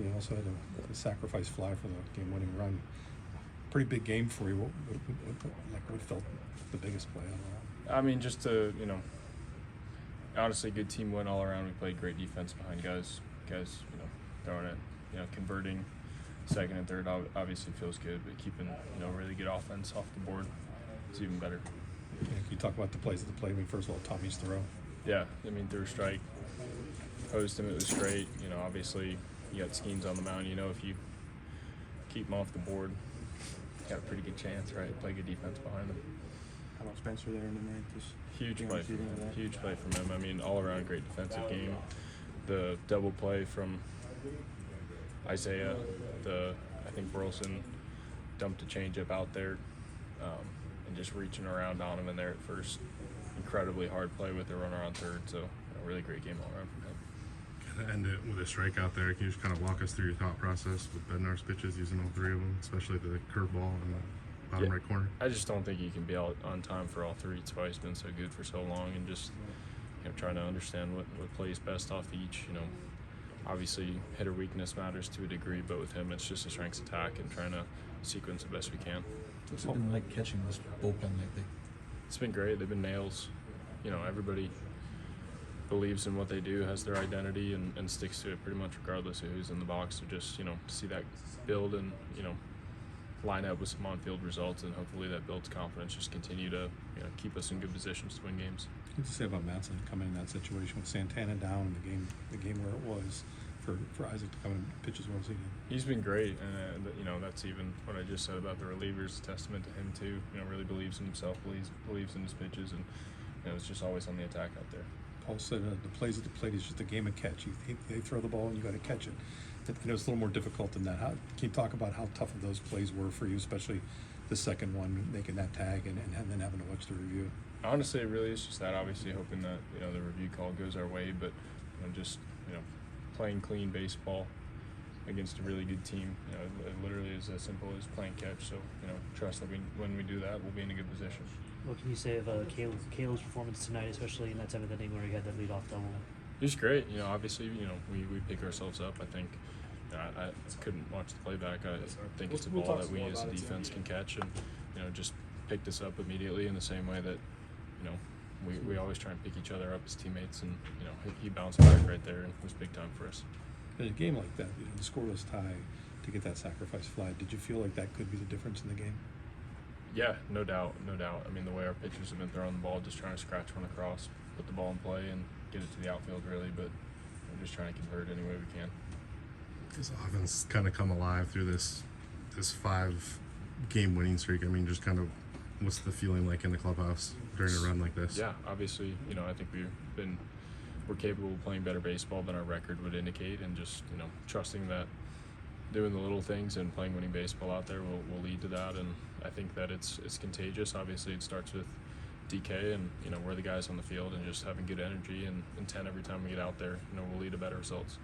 you also had a sacrifice fly for the game-winning run. Pretty big game for you. What felt the biggest play all around? I mean, just honestly, good team win all around. We played great defense behind guys, throwing it, converting second and third obviously feels good, but keeping, really good offense off the board is even better. Yeah, can you talk about the plays of the play? I mean, first of all, Tommy's throw. Yeah, I mean, threw a strike, posed him, it was straight. Obviously, you got Skeens on the mound. If you keep him off the board, you got a pretty good chance, right? Play good defense behind him. How about Spencer there in the ninth? Huge play from him. I mean, all around great defensive game. The double play from Isaiah, I think Burleson dumped a changeup out there, and just reaching around on him in there at first. Incredibly hard play with the runner on third, so a really great game all around from him. Kind of end it with a strikeout there. Can you just kind of walk us through your thought process with Bednar's pitches, using all three of them, especially the curveball in the bottom right corner? I just don't think he can be out on time for all three. It's why he's been so good for so long, and just trying to understand what plays best off each. Obviously hitter weakness matters to a degree, but with him it's just a strengths attack and trying to sequence the best we can. What's it been like catching this bullpen lately? It's been great. They've been nails. Everybody believes in what they do, has their identity, and sticks to it pretty much regardless of who's in the box. So just, see that build and, line up with some on-field results, and hopefully that builds confidence, just continue to, keep us in good positions to win games. What to say about Madsen coming in that situation with Santana down in the game where it was for Isaac to come in and pitch as well as he did? He's been great, and that's even what I just said about the relievers, a testament to him too. Really believes in himself, believes in his pitches, and it's just always on the attack out there. Paul said the plays at the plate is just a game of catch. They throw the ball and you got to catch it. It's a little more difficult than that. Can you talk about how tough of those plays were for you, especially the second one, making that tag and then having to watch the review? Honestly, it really is just that. Obviously, hoping that the review call goes our way, but just playing clean baseball against a really good team. It literally is as simple as playing catch. So trust that when we do that, we'll be in a good position. What can you say of Caleb's performance tonight, especially in that 7th inning where he had that leadoff double? He's great. Obviously, we pick ourselves up. I think I couldn't watch the playback. I think it's a ball that we as a defense can catch, and just picked us up immediately in the same way that we always try and pick each other up as teammates, and he bounced back right there and it was big time for us. In a game like that, the scoreless tie to get that sacrifice fly, did you feel like that could be the difference in the game? Yeah, no doubt. I mean, the way our pitchers have been throwing the ball, just trying to scratch one across, put the ball in play, and get it to the outfield really, but we're just trying to convert any way we can. This offense kind of come alive through this 5-game winning streak. I mean, just kind of what's the feeling like in the clubhouse during a run like this? Yeah, obviously, I think we're capable of playing better baseball than our record would indicate, and just trusting that doing the little things and playing winning baseball out there will lead to that. And I think that it's contagious. Obviously, it starts with DK and we're the guys on the field, and just having good energy and intent every time we get out there will lead to better results.